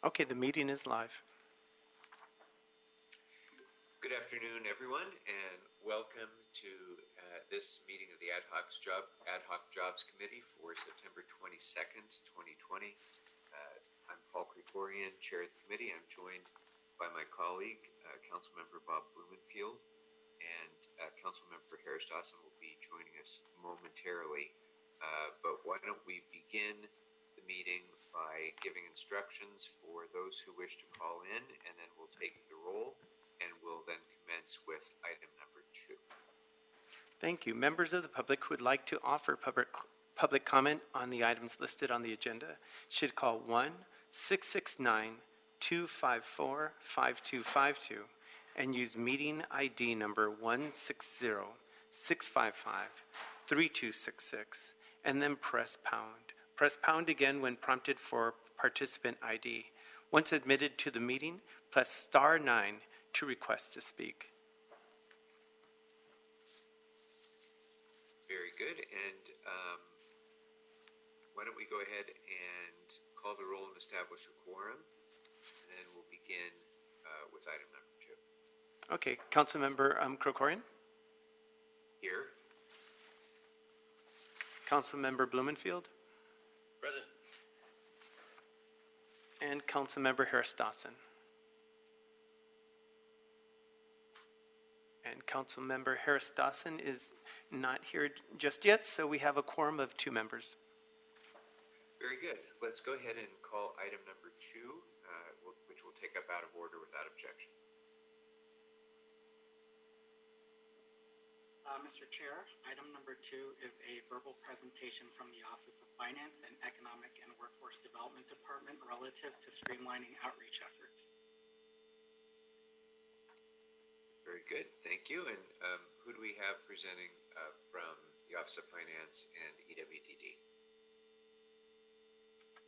Okay, the meeting is live. Good afternoon, everyone, and welcome to this meeting of the Ad Hoc Jobs Committee for September 22nd, 2020. I'm Paul Krikorian, Chair of the committee. I'm joined by my colleague, Councilmember Bob Blumenfield, and Councilmember Harris Dawson will be joining us momentarily. But why don't we begin the meeting by giving instructions for those who wish to call in, and then we'll take the roll, and we'll then commence with item number 2. Thank you. Members of the public who would like to offer public comment on the items listed on the agenda should call 1-669-254-5252 and use meeting ID number 160-655-3266 and then press pound. Press pound again when prompted for participant ID. Once admitted to the meeting, press star 9 to request to speak. Very good, and why don't we go ahead and call the roll and establish a quorum, and then we'll begin with item number 2. Okay, Councilmember Krikorian? Here. Councilmember Blumenfield? Present. And Councilmember Harris Dawson. And Councilmember Harris Dawson is not here just yet, so we have a quorum of 2 members. Very good. Let's go ahead and call item number 2, which we'll take up out of order without objection. Mr. Chair, item number 2 is a verbal presentation from the Office of Finance and Economic and Workforce Development Department relative to streamlining outreach efforts. Very good. Thank you. And who do we have presenting from the Office of Finance and EWDD?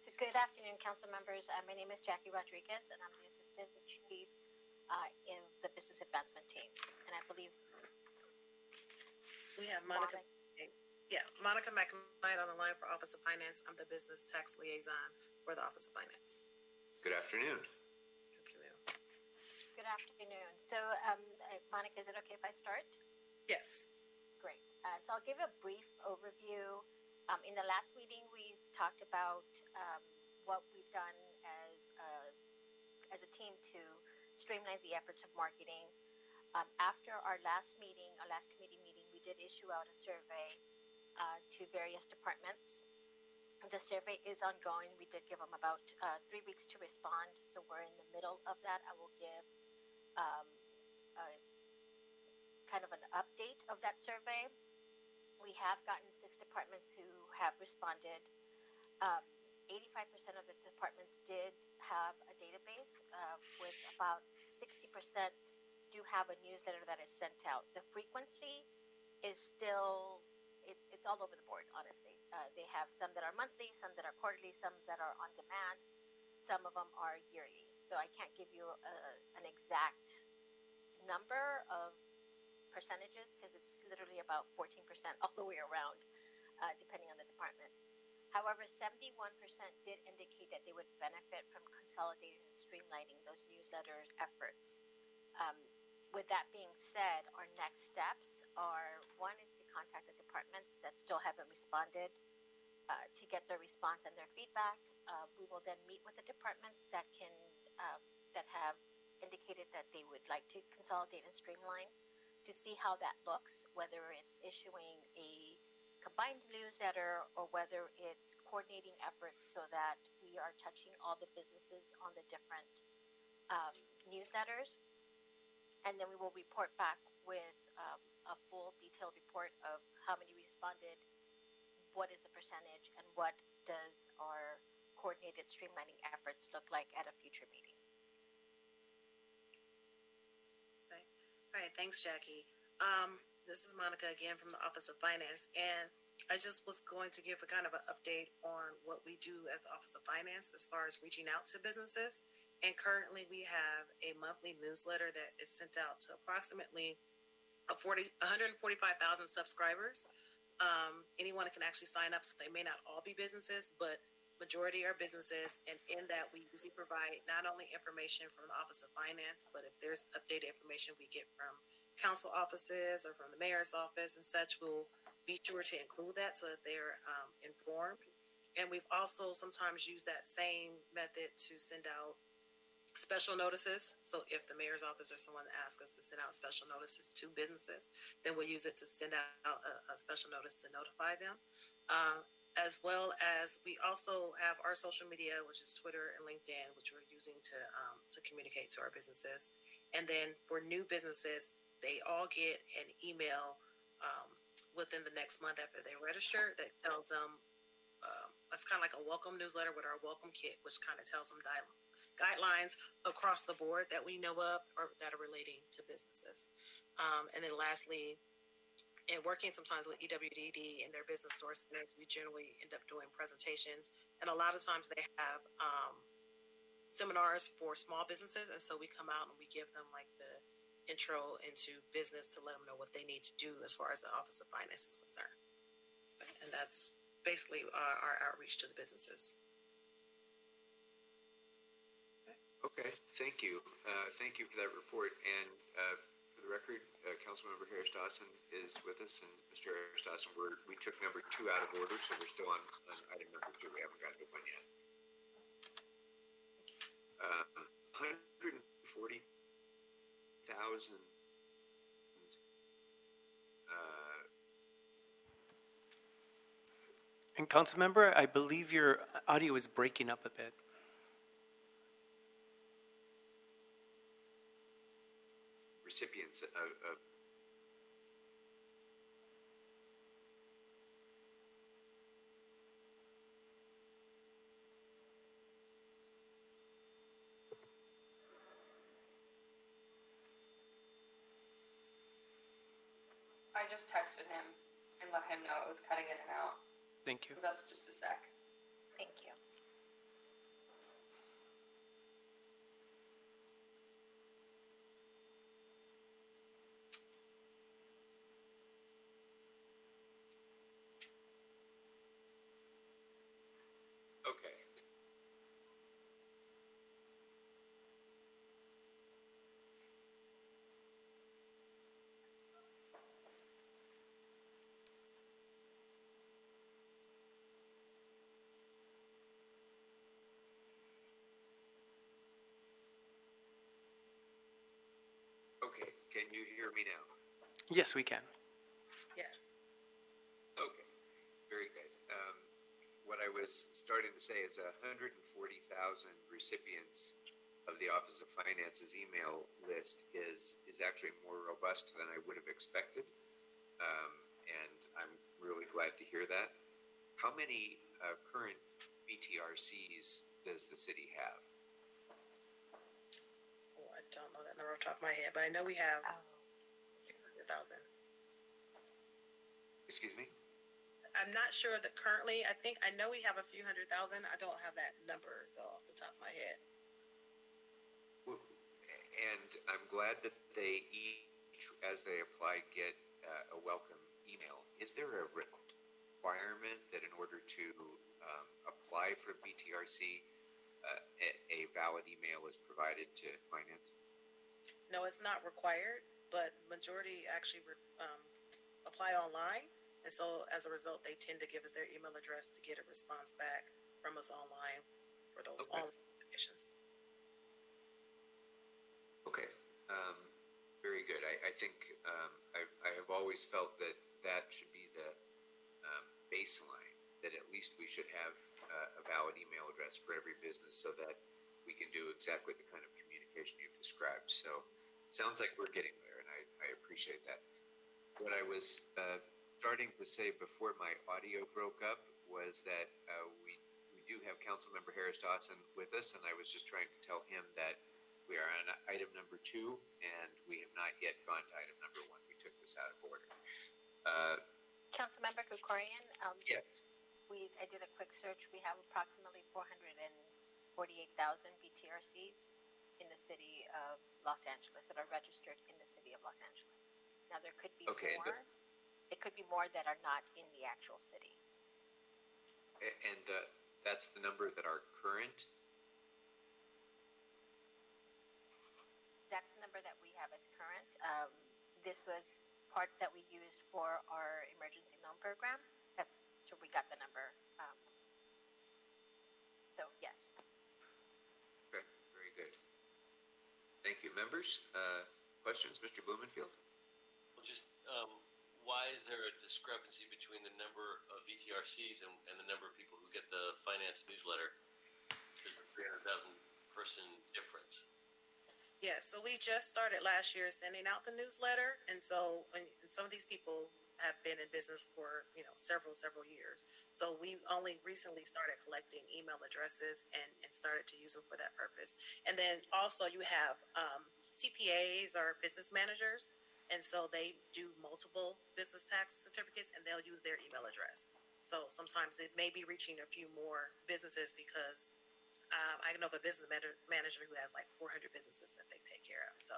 So good afternoon, council members. My name is Jackie Rodriguez, and I'm the Assistant Chief in the Business Advancement Team. And I believe we have Monica McKnight on the line for Office of Finance. I'm the Business Tax Liaison for the Office of Finance. Good afternoon. Good afternoon. So, Monica, is it okay if I start? Yes. Great. So I'll give a brief overview. In the last meeting, we talked about what we've done as a team to streamline the efforts of marketing. After our last committee meeting, we did issue out a survey to various departments. The survey is ongoing. We did give them about 3 weeks to respond, so we're in the middle of that. I will give kind of an update of that survey. We have gotten 6 departments who have responded. 85% of the departments did have a database, with about 60% do have a newsletter that is sent out. The frequency is still, it's all over the board, honestly. They have some that are monthly, some that are quarterly, some that are on demand. Some of them are yearly. So I can't give you an exact number of percentages because it's literally about 14% all the way around, depending on the department. However, 71% did indicate that they would benefit from consolidating and streamlining those newsletter efforts. With that being said, our next steps are, one is to contact the departments that still haven't responded to get their response and their feedback. We will then meet with the departments that have indicated that they would like to consolidate and streamline to see how that looks, whether it's issuing a combined newsletter or whether it's coordinating efforts so that we are touching all the businesses on the different newsletters. And then we will report back with a full detailed report of how many responded, what is the percentage, and what does our coordinated streamlining efforts look like at a future meeting. Okay. All right, thanks, Jackie. This is Monica again from the Office of Finance, and I just was going to give a kind of an update on what we do at the Office of Finance as far as reaching out to businesses. And currently we have a monthly newsletter that is sent out to approximately 145,000 subscribers. Anyone can actually sign up, so they may not all be businesses, but Majority are businesses, and in that we usually provide not only information from the Office of Finance, but if there's updated information we get from council offices or from the mayor's office and such, we'll be sure to include that so that they're informed. And we've also sometimes used that same method to send out special notices. So if the mayor's office or someone asks us to send out special notices to businesses, then we'll use it to send out a special notice to notify them. As well as we also have our social media, which is Twitter and LinkedIn, which we're using to communicate to our businesses. And then for new businesses, they all get an email within the next month after they register that tells them it's kind of like a welcome newsletter with our welcome kit, which kind of tells them guidelines across the board that we know of or that are relating to businesses. And then lastly, and working sometimes with EWDD and their business source centers, we generally end up doing presentations. And a lot of times they have seminars for small businesses. And so we come out and we give them like the intro into business to let them know what they need to do as far as the Office of Finance is concerned. And that's basically our outreach to the businesses. Okay, thank you. Thank you for that report. And for the record, Councilmember Harris Dawson is with us, and Mr. Harris Dawson, we took number 2 out of order, so we're still on item number 2. We haven't gotten to one yet. 140,000. And Councilmember, I believe your audio is breaking up a bit. Recipients of I just texted him and let him know it was cutting in and out. Thank you. Give us just a sec. Thank you. okay. Okay, can you hear me now? Yes, we can. Yes. Okay, very good. What I was starting to say is 140,000 recipients of the Office of Finance's email list is actually more robust than I would have expected, and I'm really glad to hear that. How many current BTRCs does the city have? Oh, I don't know that number off the top of my head, but I know we have Oh. 100,000. Excuse me? I'm not sure that currently, I know we have a few 100,000. I don't have that number though off the top of my head. Well, and I'm glad that they each, as they apply, get a welcome email. Is there a requirement that in order to apply for BTRC, a valid email is provided to finance? No, it's not required, but majority actually apply online. And so as a result, they tend to give us their email address to get a response back from us online for those online applications. Okay, very good. I think I have always felt that that should be the baseline, that at least we should have a valid email address for every business so that we can do exactly the kind of communication you've described. So it sounds like we're getting there, and I appreciate that. What I was starting to say before my audio broke up was that we do have Councilmember Harris Dawson with us, and I was just trying to tell him that we are on item number 2, and we have not yet gone to item number 1. We took this out of order. Councilmember Kukorian, Yes. I did a quick search. We have approximately 448,000 BTRCs in the city of Los Angeles that are registered in the city of Los Angeles. Now, there could be Okay, more. It could be more that are not in the actual city. And that's the number that are current. That's the number that we have as current. This was part that we used for our emergency loan program. That's where we got the number. So yes. Okay, very good. Thank you. Members, questions? Mr. Blumenfield? Well, just why is there a discrepancy between the number of VTRCs and the number of people who get the finance newsletter? There's a 300,000 person difference. Yeah, so we just started last year sending out the newsletter, and so and some of these people have been in business for several years. So we only recently started collecting email addresses and started to use them for that purpose. And then also you have CPAs or business managers, and so they do multiple business tax certificates, and they'll use their email address. So sometimes it may be reaching a few more businesses because I know of a business manager who has like 400 businesses that they take care of. So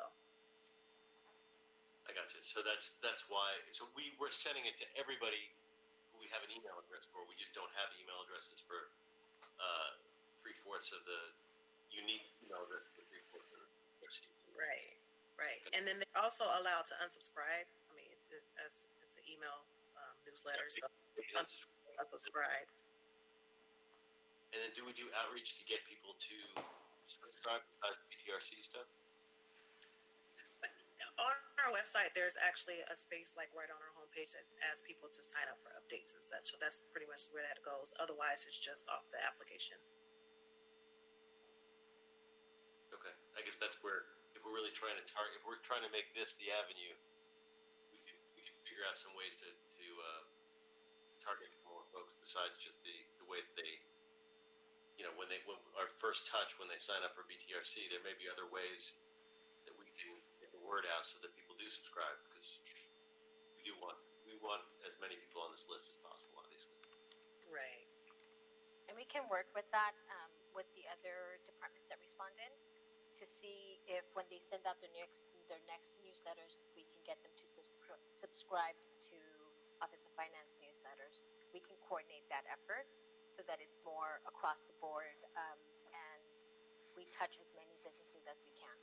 I got you. So that's why. So we're sending it to everybody who we have an email address for. We just don't have email addresses for 3/4 of the unique email address for 3/4 of the right. And then they're also allowed to unsubscribe. I mean, it's an email newsletter, so unsubscribe. And then do we do outreach to get people to subscribe to BTRC stuff? On our website, there's actually a space like right on our homepage that asks people to sign up for updates and such. So that's pretty much where that goes. Otherwise, it's just off the application. Okay, I guess that's where, if we're really trying to target, if we're trying to make this the avenue, we could figure out some ways to target more folks besides just the way that they, when our first touch when they sign up for BTRC, there may be other ways that we can get the word out so that people do subscribe, because we want as many people on this list as possible, obviously. Right. And we can work with that with the other departments that responded to see if when they send out their next newsletters, if we can get them to subscribe to Office of Finance newsletters. We can coordinate that effort so that it's more across the board, and we touch as many businesses as we can.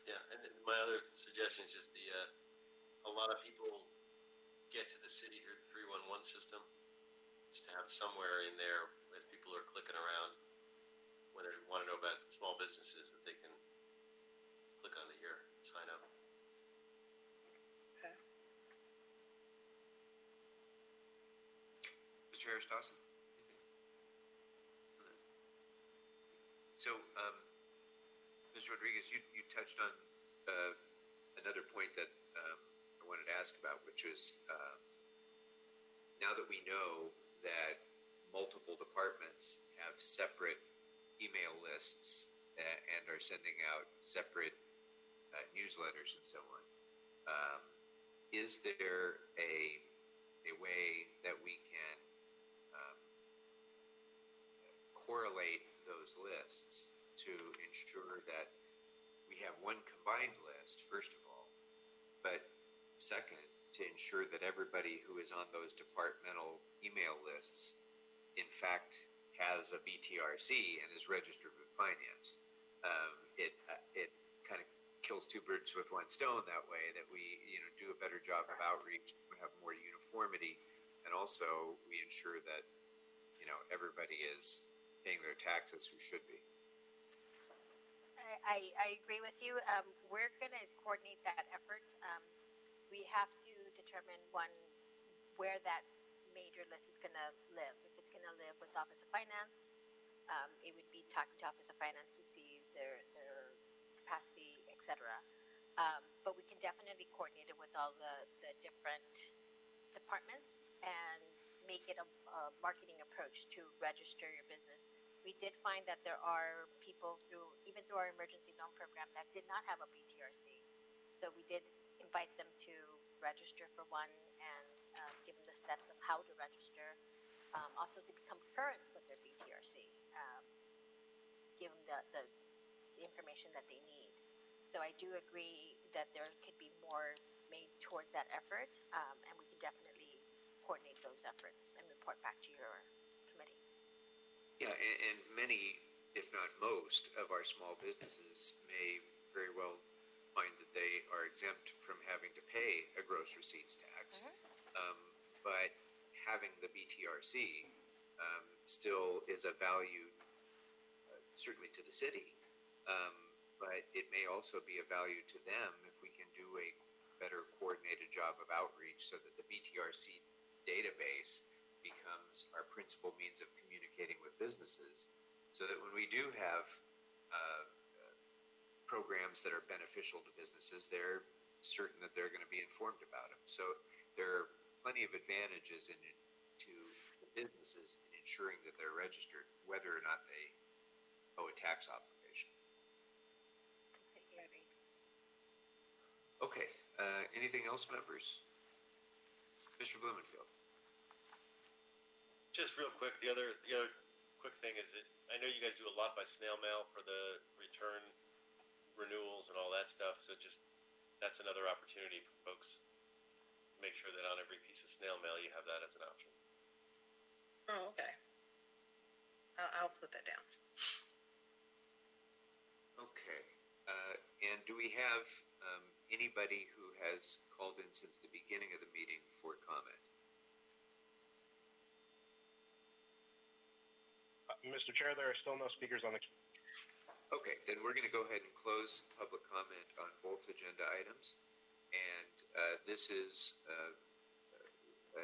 Yeah, and my other suggestion is just a lot of people get to the city through the 311 system, just to have somewhere in there as people are clicking around when they want to know about small businesses that they can click onto here and sign up. Okay. Mr. Harris Dawson? So, Mr. Rodriguez, you touched on another point that I wanted to ask about, which is now that we know that multiple departments have separate email lists and are sending out separate newsletters and so on, is there a way that we can correlate those lists to ensure that we have one combined list, first of all, but second, to ensure that everybody who is on those departmental email lists, in fact, has a BTRC and is registered with finance. It kind of kills two birds with one stone that way, that we do a better job of outreach, we have more uniformity, and also we ensure that everybody is paying their taxes who should be. I agree with you. We're going to coordinate that effort. We have to determine where that major list is going to live. If it's going to live with Office of Finance, it would be talking to Office of Finance to see their capacity, etc. But we can definitely coordinate it with all the different departments and make it a marketing approach to register your business. We did find that there are people even through our emergency loan program that did not have a BTRC. So we did invite them to register for one and give them the steps of how to register. Also to become current with their BTRC, give them the information that they need. So I do agree that there could be more made towards that effort, and we can definitely coordinate those efforts and report back to your committee. Yeah, and many, if not most, of our small businesses may very well find that they are exempt from having to pay a gross receipts tax. But having the BTRC still is a value, certainly to the city, but it may also be a value to them if we can do a better coordinated job of outreach so that the BTRC database becomes our principal means of communicating with businesses, so that when we do have programs that are beneficial to businesses, they're certain that they're going to be informed about them. So there are plenty of advantages to the businesses in ensuring that they're registered, whether or not they owe a tax obligation. Completely agree. Okay, anything else, members? Mr. Blumenfield. Just real quick, the other quick thing is that I know you guys do a lot by snail mail for the return renewals and all that stuff. So just that's another opportunity for folks. Make sure that on every piece of snail mail you have that as an option. Oh, okay. I'll put that down. Okay, and do we have anybody who has called in since the beginning of the meeting for comment? Mr. Chair, there are still no speakers on the queue. Okay, then we're going to go ahead and close public comment on both agenda items. And this is, I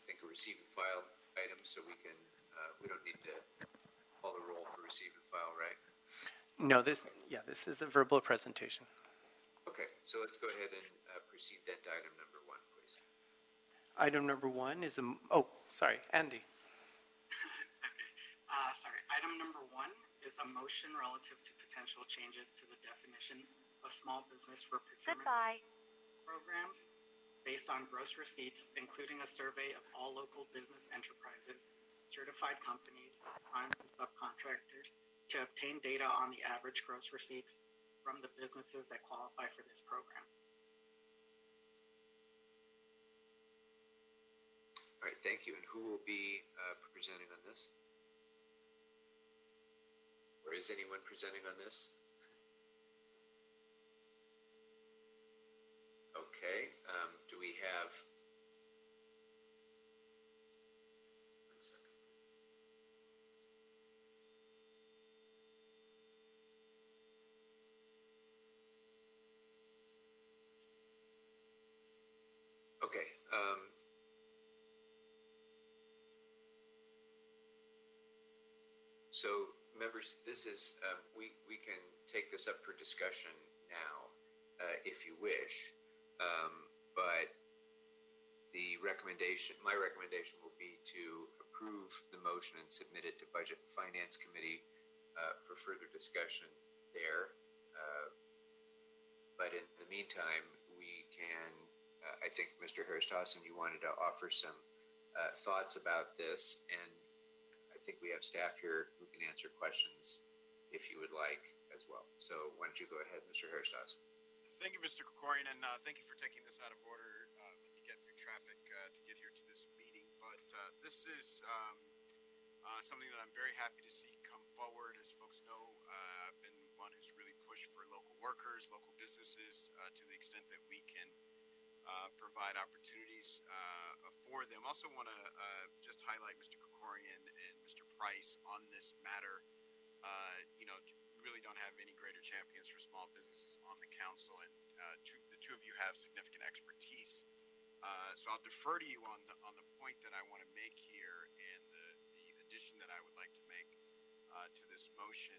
think, a receive and file item, so we don't need to call the roll for receive and file, right? No, this is a verbal presentation. Okay, so let's go ahead and proceed then to item number 1, please. Item number 1 is Andy. Okay. Sorry. Item number 1 is a motion relative to potential changes to the definition of small business for procurement programs based on gross receipts, including a survey of all local business enterprises, certified companies, primes, and subcontractors to obtain data on the average gross receipts from the businesses that qualify for this program. All right, thank you. And who will be presenting on this? Or is anyone presenting on this? Okay, do we have... One second. Okay, so members, this is, we can take this up for discussion now, if you wish, but my recommendation will be to approve the motion and submit it to Budget and Finance Committee for further discussion there. But in the meantime, we can, I think, Mr. Hursthossen, you wanted to offer some thoughts about this, and I think we have staff here who can answer questions if you would like as well. So why don't you go ahead, Mr. Hursthossen? Thank you, Mr. Krikorian, and thank you for taking this out of order. Let me get through traffic to get here to this meeting. But this is something that I'm very happy to see come forward. As folks know, I've been one who's really pushed for local workers, local businesses, to the extent that we can provide opportunities for them. Also want to just highlight Mr. Krikorian and Mr. Price on this matter. Really don't have any greater champions for small businesses on the council, and the two of you have significant expertise. So I'll defer to you on the point that I want to make here, and the addition that I would like to make to this motion.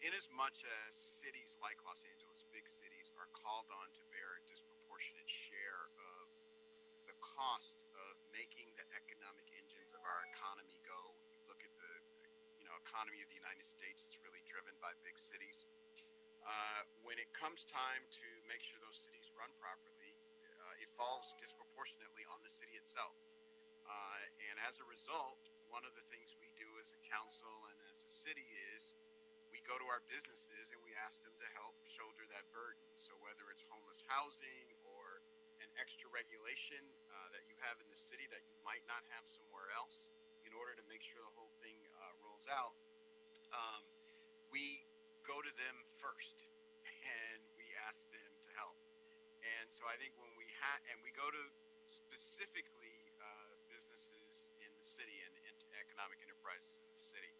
In as much as cities like Los Angeles, big cities, are called on to bear a disproportionate share of the cost of making the economic engines of our economy go. Look at the economy of the United States, it's really driven by big cities. When it comes time to make sure those cities run properly, it falls disproportionately on the city itself. And as a result, one of the things we do as a council and as a city is we go to our businesses and we ask them to help shoulder that burden. So whether it's homeless housing or an extra regulation that you have in the city that you might not have somewhere else, in in order to make sure the whole thing rolls out, we go to them first and we ask them to help. And so I think when we go to specifically businesses in the city and economic enterprises in the city.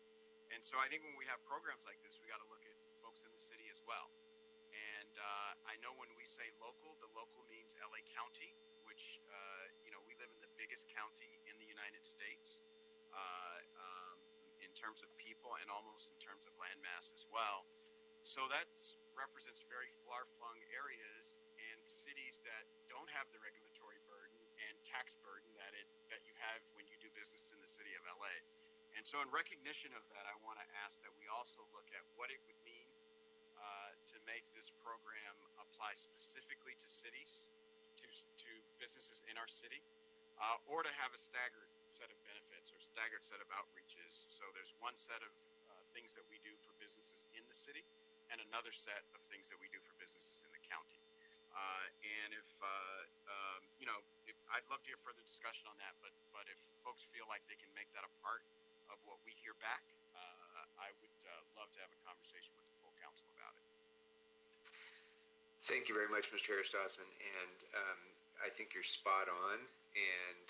And so I think when we have programs like this, we got to look at folks in the city as well. And I know when we say local, the local means LA County, which, we live in the biggest county in the United States in terms of people and almost in terms of land mass as well. So that represents very far-flung areas and cities that don't have the regulatory burden and tax burden that you have when you do business in the city of LA. And so in recognition of that, I want to ask that we also look at what it would mean to make this program apply specifically to cities, to businesses in our city, or to have a staggered set of benefits or staggered set of outreaches. So there's one set of things that we do for businesses in the city and another set of things that we do for businesses in the county. And if I'd love to hear further discussion on that, but if folks feel like they can make that a part of what we hear back, I would love to have a conversation with the full council about it. Thank you very much, Mr. Harris-Dawson, and I think you're spot on, and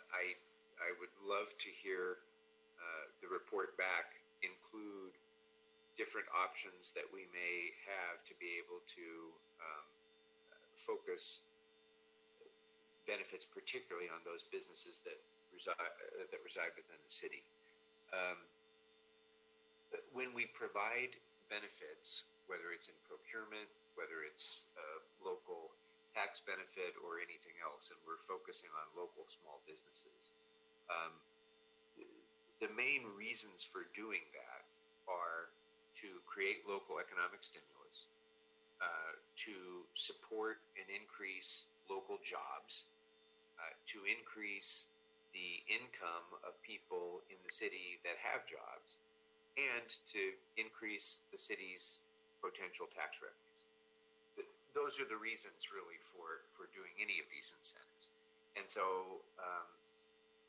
I would love to hear the report back include different options that we may have to be able to focus benefits particularly on those businesses that reside within the city. When we provide benefits, whether it's in procurement, whether it's local tax benefit or anything else, and we're focusing on local small businesses, the main reasons for doing that are to create local economic stimulus, to support and increase local jobs, to increase the income of people in the city that have jobs, and to increase the city's potential tax revenues. Those are the reasons really for doing any of these incentives. And so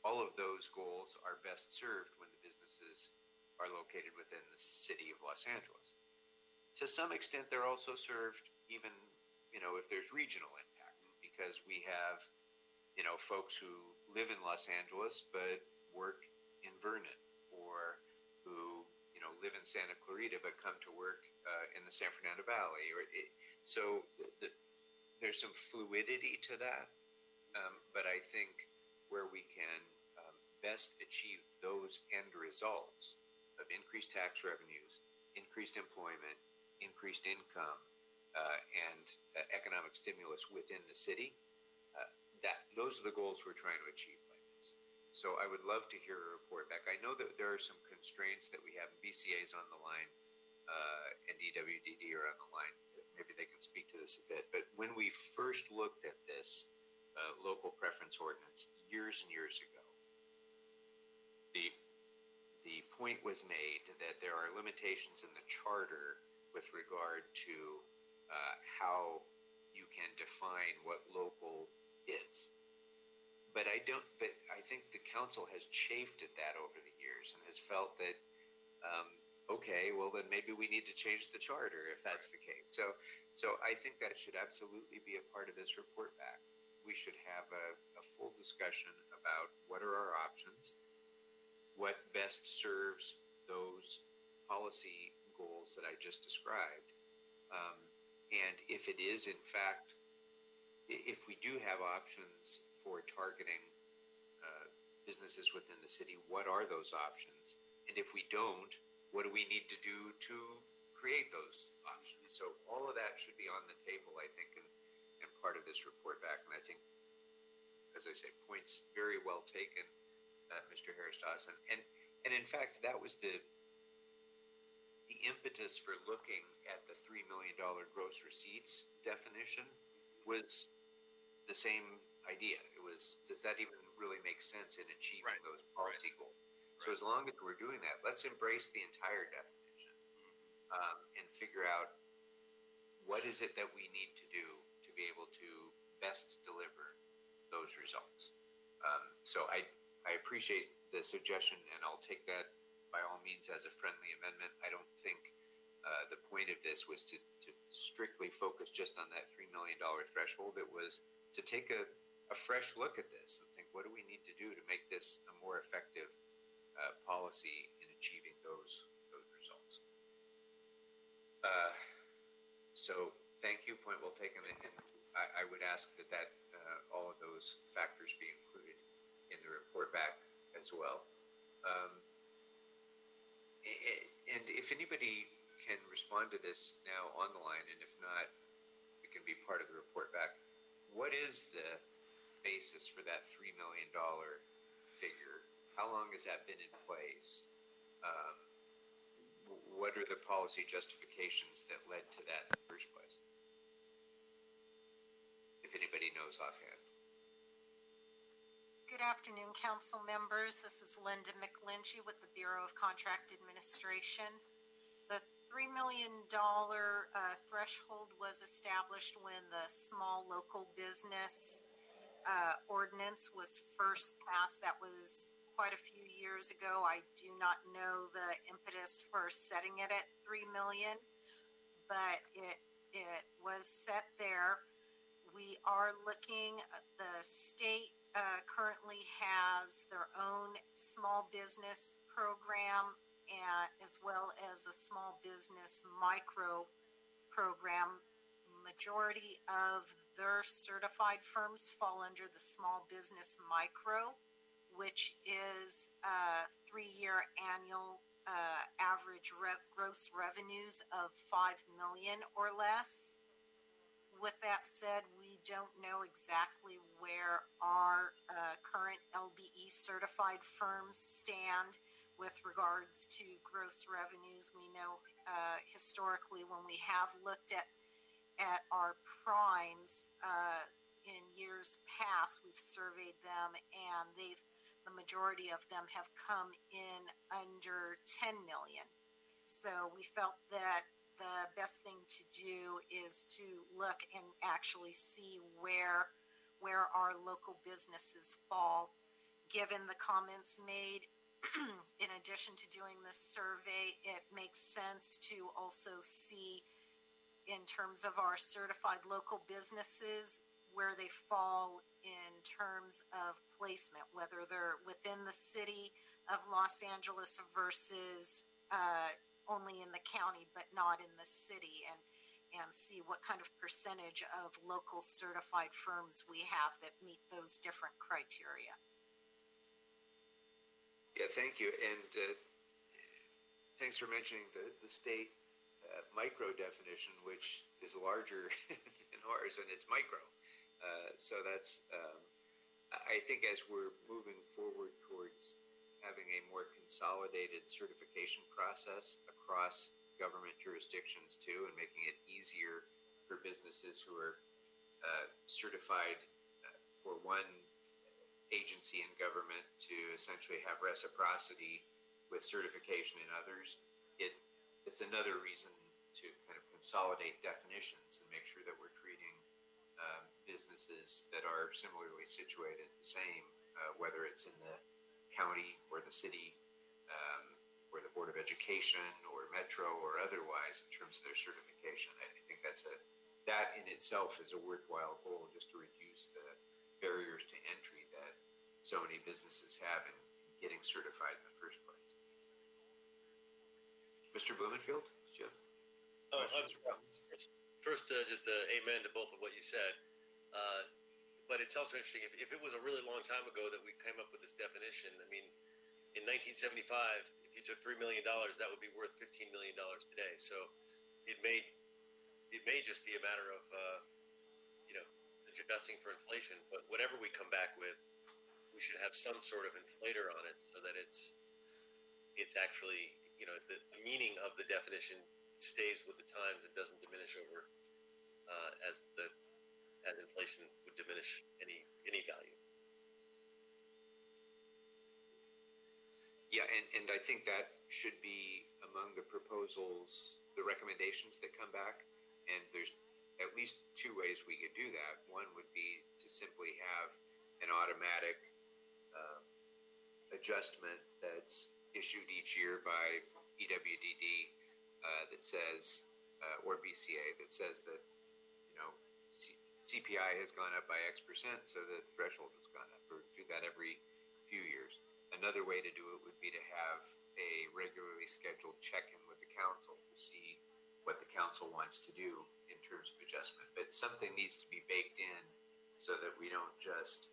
all of those goals are best served when the businesses are located within the city of Los Angeles. To some extent, they're also served even, if there's regional impact, because we have, folks who live in Los Angeles but work in Vernon, or who, live in Santa Clarita but come to work in the San Fernando Valley. So there's some fluidity to that, but I think where we can best achieve those end results of increased tax revenues, increased employment, increased income, and economic stimulus within the city, those are the goals we're trying to achieve by this. So I would love to hear a report back. I know that there are some constraints that we have. BCA's on the line, and EWDD are on the line. Maybe they can speak to this a bit. But when we first looked at this local preference ordinance years and years ago, the point was made that there are limitations in the charter with regard to how you can define what local is. But I think the council has chafed at that over the years and has felt that, okay, well then maybe we need to change the charter if that's the case. So I think that should absolutely be a part of this report back. We should have a full discussion about what are our options, what best serves those policy goals that I just described. And if it is, in fact, if we do have options for targeting businesses within the city, what are those options? And if we don't, what do we need to do to create those options? So all of that should be on the table, I think, and part of this report back. And I think, as I say, points very well taken, Mr. Harris-Dawson. And in fact, that was the impetus for looking at the $3 million gross receipts definition was the same idea. It was, does that even really make sense in achieving those policy goals? So as long as we're doing that, let's embrace the entire definition and figure out what is it that we need to do to be able to best deliver those results. So I I appreciate the suggestion, and I'll take that by all means as a friendly amendment. I don't think the point of this was to strictly focus just on that $3 million threshold. It was to take a fresh look at this and think, what do we need to do to make this a more effective policy in achieving those results? So thank you, point well taken, and I would ask that all of those factors be included in the report back as well. And if anybody can respond to this now on the line, and if not, it can be part of the report back. What is the basis for that $3 million figure? How long has that been in place? What are the policy justifications that led to that in the first place? If anybody knows offhand. Good afternoon, council members. This is Linda McLinchy with the Bureau of Contract Administration. The $3 million threshold was established when the small local business ordinance was first passed. That was quite a few years ago. I do not know the impetus for setting it at $3 million, but it was set there. We are looking, the state currently has their own small business program, and as well as a small business micro program. Majority of their certified firms fall under the small business micro, which is 3-year annual average gross revenues of $5 million or less. With that said, we don't know exactly where our current LBE certified firms stand with regards to gross revenues. We know historically when we have looked at our primes in years past, we've surveyed them, and the majority of them have come in under 10 million. So we felt that the best thing to do is to look and actually see where our local businesses fall. Given the comments made, in addition to doing this survey, it makes sense to also see, in terms of our certified local businesses, where they fall in terms of placement, whether they're within the city of Los Angeles versus only in the county but not in the city, and see what kind of percentage of local certified firms we have that meet those different criteria. Yeah, thank you, and thanks for mentioning the state micro definition, which is larger than ours, and it's micro. So that's, I think as we're moving forward towards having a more consolidated certification process across government jurisdictions too, and making it easier for businesses who are certified for one agency in government to essentially have reciprocity with certification in others. It's another reason to kind of consolidate definitions and make sure that we're treating businesses that are similarly situated the same, whether it's in the county or the city or the Board of Education or Metro or otherwise in terms of their certification. I think that in itself is a worthwhile goal, just to reduce the barriers to entry that so many businesses have in getting certified in the first place. Mr. Blumenfield, do you have questions or comments? First, just amen to both of what you said. But it's also interesting, if it was a really long time ago that we came up with this definition, I mean, in 1975, if you took $3 million, that would be worth $15 million today. So it may just be a matter of, adjusting for inflation, but whatever we come back with, we should have some sort of inflator on it so that it's actually, the meaning of the definition stays with the times and doesn't diminish over as inflation would diminish any value. Yeah, and I think that should be among the proposals, the recommendations that come back. And there's at least two ways we could do that. One would be to simply have an automatic adjustment that's issued each year by EWDD that says, or BCA, that says that, you know, CPI has gone up by X percent, so the threshold has gone up, or do that every few years. Another way to do it would be to have a regularly scheduled check-in with the council to see what the council wants to do in terms of adjustment. But something needs to be baked in so that we don't just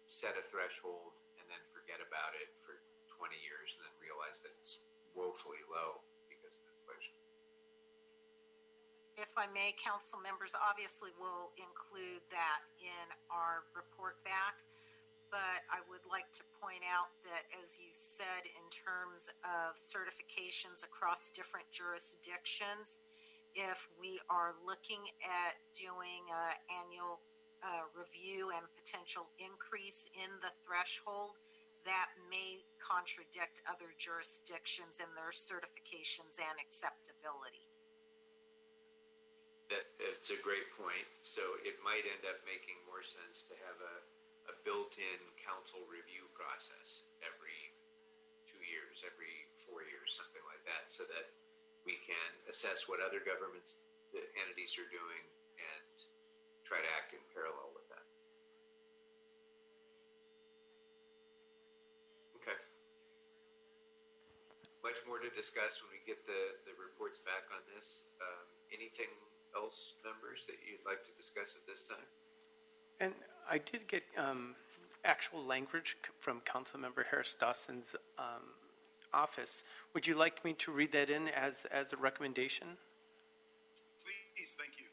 set a threshold and then forget about it for 20 years and then realize that it's woefully low because of inflation. If I may, council members, obviously we'll include that in our report back, but I would like to point out that, as you said, in terms of certifications across different jurisdictions, if we are looking at doing an annual review and potential increase in the threshold, that may contradict other jurisdictions and their certifications and acceptability. That's a great point. So it might end up making more sense to have a built-in council review process every 2 years, every 4 years, something like that, so that we can assess what other governments, the entities are doing, and try to act in parallel with that. Okay. Much more to discuss when we get the reports back on this. Anything else, members, that you'd like to discuss at this time? And I did get actual language from Councilmember Harris Dawson's office. Would you like me to read that in as a recommendation? Please, thank you.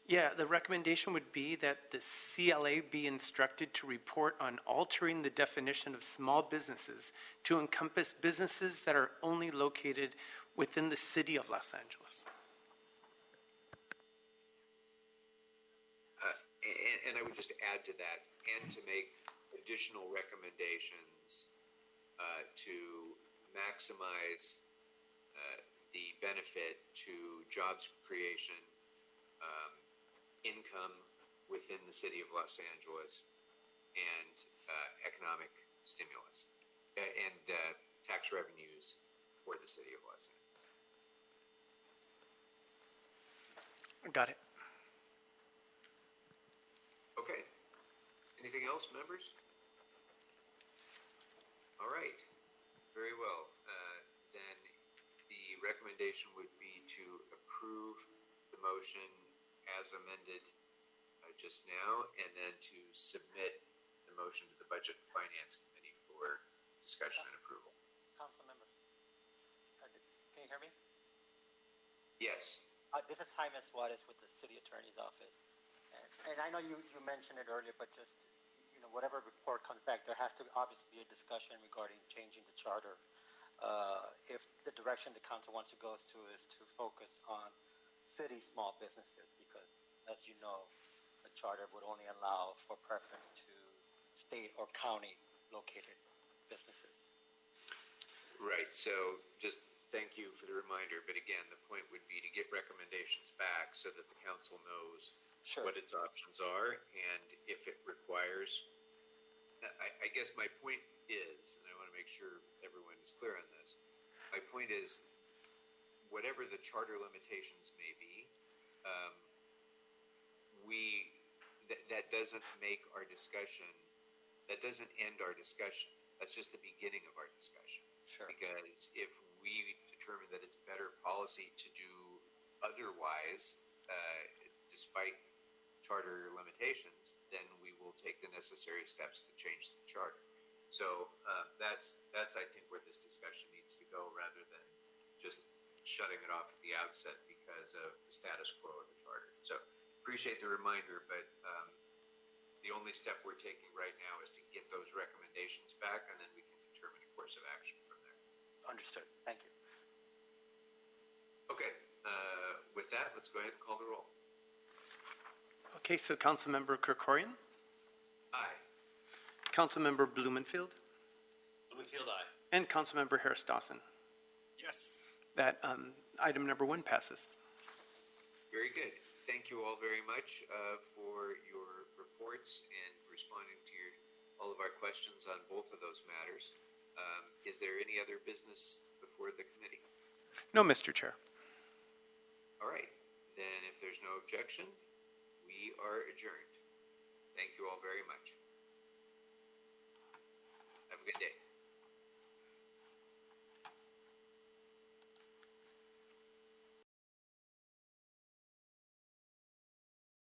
Yeah, the recommendation would be that the CLA be instructed to report on altering the definition of small businesses to encompass businesses that are only located within the city of Los Angeles. And I would just add to that, and to make additional recommendations to maximize the benefit to jobs creation, income within the city of Los Angeles, and economic stimulus, and tax revenues for the city of Los Angeles. Got it. Okay. Anything else, members? All right. Very well. Then the recommendation would be to approve the motion as amended just now, and then to submit the motion to the Budget and Finance Committee for discussion and approval. Council member, can you hear me? Yes. This is Jaime Suarez with the City Attorney's Office. And I know you mentioned it earlier, but just, whatever report comes back, there has to obviously be a discussion regarding changing the charter. If the direction the council wants to go to is to focus on city small businesses, because as you know, the charter would only allow for preference to state or county located businesses. Right. So just thank you for the reminder. But again, the point would be to get recommendations back so that the council knows what its options are, and if it requires, I guess my point is, and I want to make sure everyone is clear on this, my point is, whatever the charter limitations may be, that doesn't make our discussion, that doesn't end our discussion. That's just the beginning of our discussion. Sure. Because if we determine that it's better policy to do otherwise, despite charter limitations, then we will take the necessary steps to change the charter. So that's I think where this discussion needs to go, rather than just shutting it off at the outset because of the status quo of the charter. So appreciate the reminder, but the only step we're taking right now is to get those recommendations back, and then we can determine a course of action from there. Understood. Thank you. Okay. With that, let's go ahead and call the roll. Okay, so Councilmember Krikorian? Aye. Councilmember Blumenfield? Blumenfield, aye. And Councilmember Harris Dawson? Yes. That item number 1 passes. Very good. Thank you all very much for your reports and responding to all of our questions on both of those matters. Is there any other business before the committee? No, Mr. Chair. All right, then if there's no objection, we are adjourned. Thank you all very much. Have a good day.